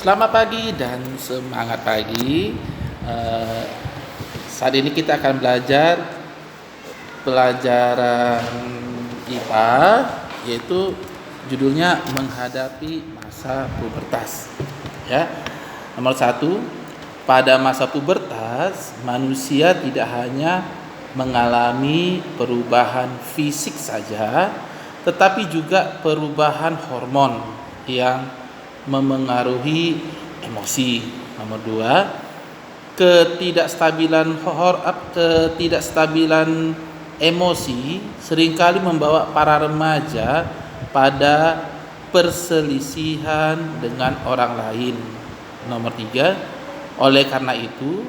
Selamat pagi dan semangat pagi. Eh, Saat ini kita akan belajar pelajaran IPA, yaitu judulnya menghadapi masa pubertas. Ya, nomor 1, pada masa pubertas manusia tidak hanya mengalami perubahan fisik saja, tetapi juga perubahan hormon yang memengaruhi emosi. Nomor 2, ketidakstabilan emosi seringkali membawa para remaja pada perselisihan dengan orang lain. Nomor 3, oleh karena itu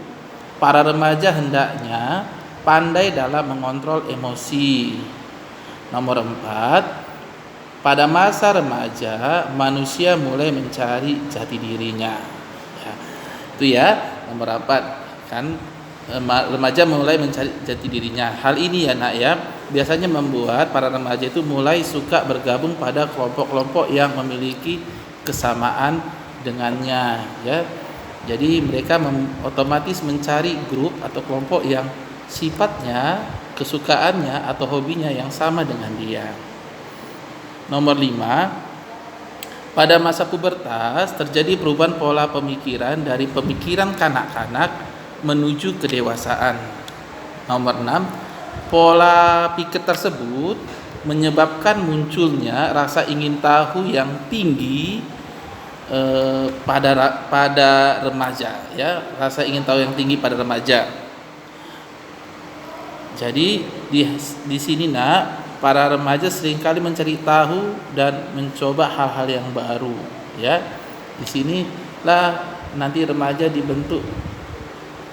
para remaja hendaknya pandai dalam mengontrol emosi. Nomor 4, pada masa remaja manusia mulai mencari jati dirinya. Ya, itu ya, nomor 4 kan, remaja mulai mencari jati dirinya. Hal ini ya nak ya, biasanya membuat para remaja itu mulai suka bergabung pada kelompok-kelompok yang memiliki kesamaan dengannya ya. Jadi mereka otomatis mencari grup atau kelompok yang sifatnya, kesukaannya atau hobinya yang sama dengan dia. Nomor 5, pada masa pubertas terjadi perubahan pola pemikiran dari pemikiran kanak-kanak menuju kedewasaan. Nomor 6, pola pikir tersebut menyebabkan munculnya rasa ingin tahu yang tinggi pada remaja ya, rasa ingin tahu yang tinggi pada remaja. Jadi di sini nak, para remaja seringkali mencari tahu dan mencoba hal-hal yang baru ya. Di sinilah nanti remaja dibentuk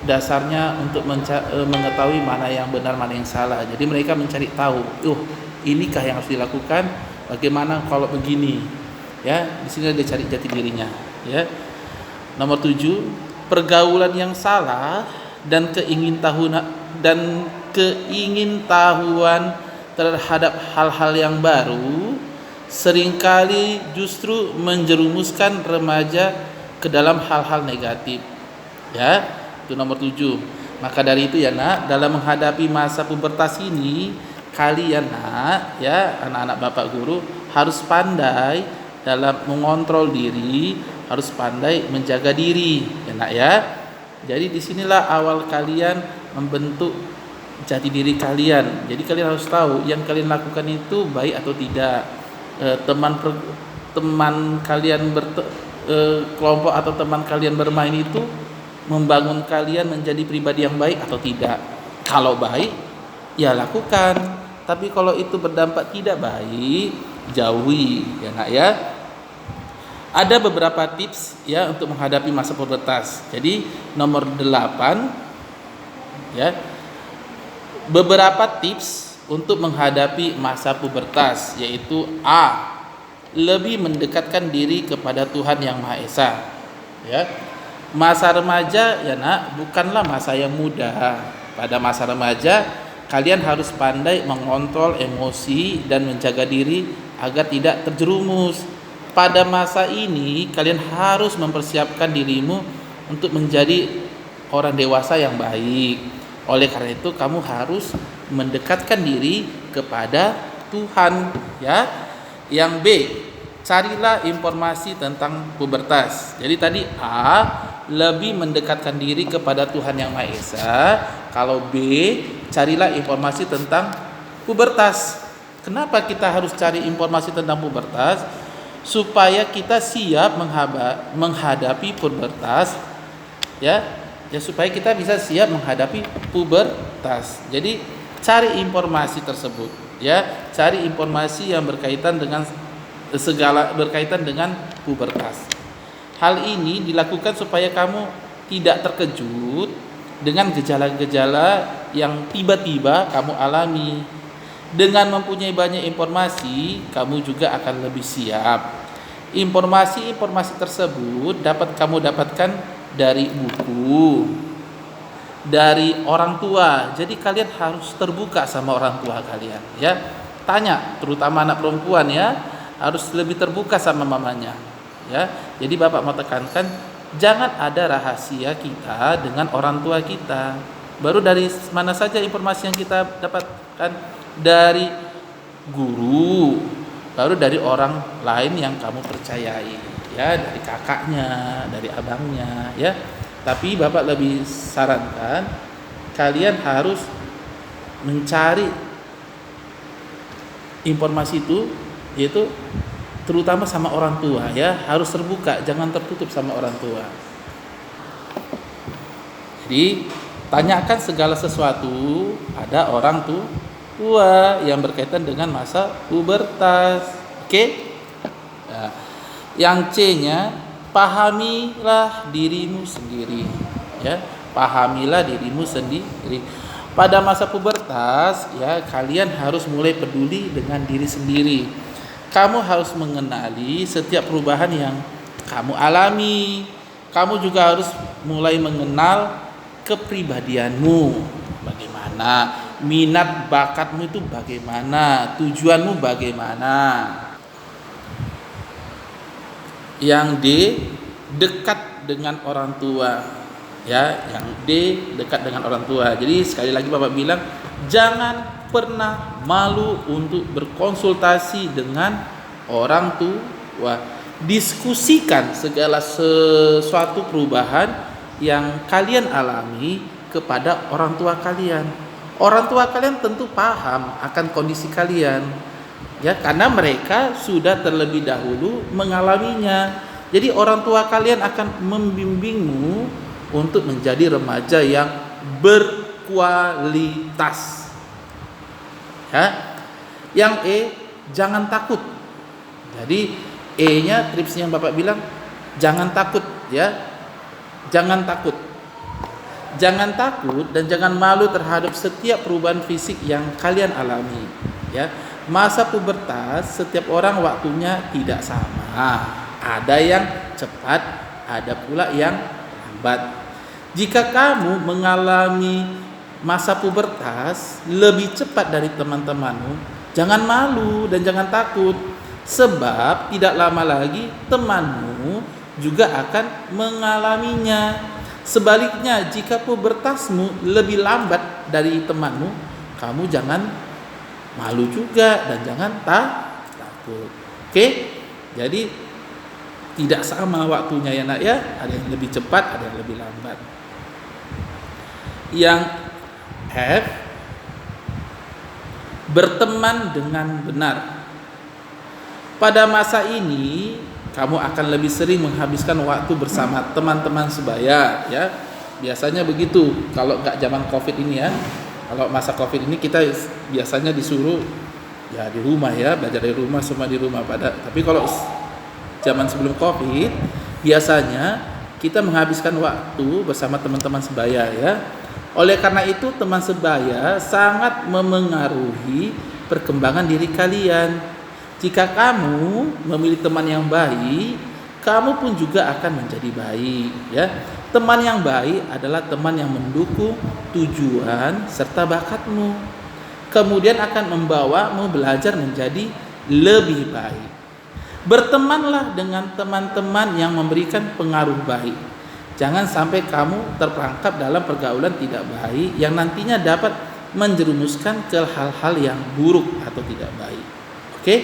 dasarnya untuk mengetahui mana yang benar, mana yang salah. Jadi mereka mencari tahu, inikah yang harus dilakukan, bagaimana kalau begini ya. Di sini dia cari jati dirinya ya. Nomor 7, pergaulan yang salah dan keingintahuan terhadap hal-hal yang baru seringkali justru menjerumuskan remaja ke dalam hal-hal negatif ya. Itu nomor 7. Maka dari itu ya nak, dalam menghadapi masa pubertas ini, kalian nak ya, anak-anak bapak guru harus pandai dalam mengontrol diri, harus pandai menjaga diri ya nak ya. Jadi disinilah awal kalian membentuk jati diri kalian. Jadi kalian harus tahu yang kalian lakukan itu baik atau tidak. Teman kalian kelompok atau teman kalian bermain itu membangun kalian menjadi pribadi yang baik atau tidak. Kalau baik ya lakukan, tapi kalau itu berdampak tidak baik, jauhi ya nak ya. Ada beberapa tips ya untuk menghadapi masa pubertas. Jadi nomor 8 ya, beberapa tips untuk menghadapi masa pubertas, yaitu A, lebih mendekatkan diri kepada Tuhan Yang Maha Esa ya. Masa remaja ya nak, bukanlah masa yang mudah. Pada masa remaja kalian harus pandai mengontrol emosi dan menjaga diri agar tidak terjerumus. Pada masa ini kalian harus mempersiapkan dirimu untuk menjadi orang dewasa yang baik. Oleh karena itu kamu harus mendekatkan diri kepada Tuhan ya. Yang B, carilah informasi tentang pubertas. Jadi tadi A, lebih mendekatkan diri kepada Tuhan Yang Maha Esa. Kalau B, carilah informasi tentang pubertas. Kenapa kita harus cari informasi tentang pubertas? Supaya kita siap menghadapi pubertas ya. Ya, supaya kita bisa siap menghadapi pubertas. Jadi cari informasi tersebut ya, cari informasi yang berkaitan dengan pubertas. Hal ini dilakukan supaya kamu tidak terkejut dengan gejala-gejala yang tiba-tiba kamu alami. Dengan mempunyai banyak informasi, kamu juga akan lebih siap. Informasi-informasi tersebut dapat kamu dapatkan dari buku, dari orang tua. Jadi kalian harus terbuka sama orang tua kalian ya. Tanya, terutama anak perempuan ya, harus lebih terbuka sama mamanya. ya. Jadi Bapak mau tekankan, jangan ada rahasia kita dengan orang tua kita. Baru dari mana saja informasi yang kita dapatkan? Dari guru, baru dari orang lain yang kamu percayai, ya, dari kakaknya, dari abangnya, ya. Tapi Bapak lebih sarankan kalian harus mencari informasi itu, yaitu terutama sama orang tua, ya, harus terbuka, jangan tertutup sama orang tua. Jadi tanyakan segala sesuatu pada orang tua yang berkaitan dengan masa pubertas. Oke? Nah, yang C-nya, pahamilah dirimu sendiri, ya. Pahamilah dirimu sendiri. Pada masa pubertas, ya, kalian harus mulai peduli dengan diri sendiri. Kamu harus mengenali setiap perubahan yang kamu alami. Kamu juga harus mulai mengenal kepribadianmu. Bagaimana? Minat bakatmu itu bagaimana? Tujuanmu bagaimana? Yang D, dekat dengan orang tua. Ya, yang D, dekat dengan orang tua. Jadi sekali lagi Bapak bilang, jangan pernah malu untuk berkonsultasi dengan orang tua. Diskusikan segala sesuatu perubahan yang kalian alami kepada orang tua kalian. Orang tua kalian tentu paham akan kondisi kalian, ya, karena mereka sudah terlebih dahulu mengalaminya. Jadi orang tua kalian akan membimbingmu untuk menjadi remaja yang berkualitas. Ya. Yang E, jangan takut. Jadi E-nya tripsnya yang Bapak bilang, jangan takut, ya. Jangan takut. Jangan takut dan jangan malu terhadap setiap perubahan fisik yang kalian alami, ya. Masa pubertas setiap orang waktunya tidak sama. Ada yang cepat, ada pula yang lambat. Jika kamu mengalami masa pubertas lebih cepat dari teman-temanmu, jangan malu dan jangan takut, sebab tidak lama lagi temanmu juga akan mengalaminya. Sebaliknya, jika pubertasmu lebih lambat dari temanmu, kamu jangan malu juga dan jangan takut. Oke? Jadi tidak sama waktunya, ya nak, ya. Ada yang lebih cepat, ada yang lebih lambat. Yang F, berteman dengan benar. Pada masa ini kamu akan lebih sering menghabiskan waktu bersama teman-teman sebaya, ya. Biasanya begitu kalau nggak zaman Covid ini, ya. Kalau masa Covid ini kita biasanya disuruh ya di rumah, ya, belajar dari rumah, semua di rumah tapi kalau zaman sebelum Covid biasanya kita menghabiskan waktu bersama teman-teman sebaya, ya. Oleh karena itu teman sebaya sangat memengaruhi perkembangan diri kalian. Jika kamu memilih teman yang baik, kamu pun juga akan menjadi baik, ya. Teman yang baik adalah teman yang mendukung tujuan serta bakatmu, kemudian akan membawamu belajar menjadi lebih baik. Bertemanlah dengan teman-teman yang memberikan pengaruh baik. Jangan sampai kamu terperangkap dalam pergaulan tidak baik yang nantinya dapat menjerumuskan ke hal-hal yang buruk atau tidak baik. Oke?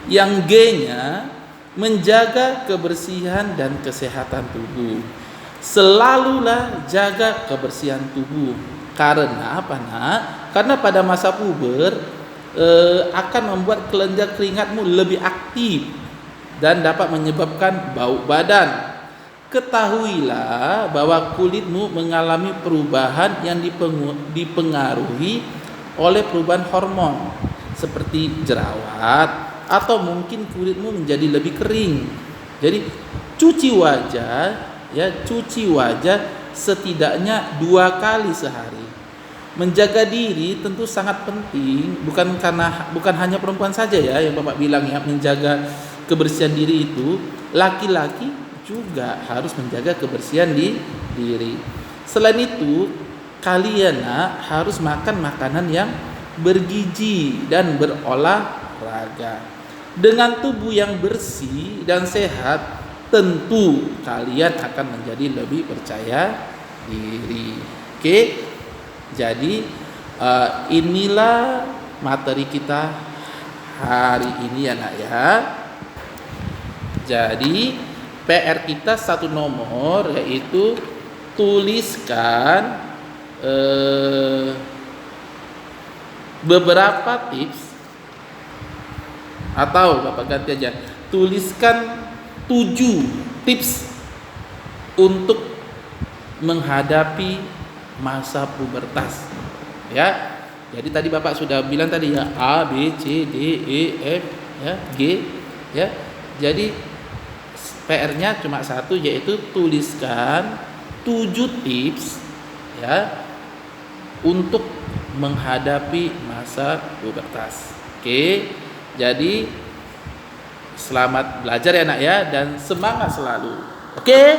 Yang G-nya, menjaga kebersihan dan kesehatan tubuh. Selalulah jaga kebersihan tubuh. Karena apa, nak? Karena pada masa puber akan membuat kelenjar keringatmu lebih aktif dan dapat menyebabkan bau badan. Ketahuilah bahwa kulitmu mengalami perubahan yang dipengaruhi oleh perubahan hormon seperti jerawat, atau mungkin kulitmu menjadi lebih kering. Jadi cuci wajah setidaknya 2 kali sehari. Menjaga diri tentu sangat penting, bukan hanya perempuan saja, ya, yang Bapak bilang, ya, menjaga kebersihan diri itu. Laki-laki juga harus menjaga kebersihan diri. Selain itu, kalian harus makan makanan yang bergizi dan berolahraga. Dengan tubuh yang bersih dan sehat, tentu kalian akan menjadi lebih percaya diri. Oke. Jadi inilah materi kita hari ini ya nak ya. Jadi PR kita satu nomor, yaitu tuliskan beberapa tips, atau Bapak ganti aja, tuliskan 7 tips untuk menghadapi masa pubertas ya. Jadi tadi Bapak sudah bilang tadi ya, A, B, C, D, E, F ya, G ya. Jadi PR-nya cuma satu, yaitu tuliskan 7 tips ya untuk menghadapi masa pubertas. Oke. Jadi selamat belajar ya nak ya, dan semangat selalu. Oke.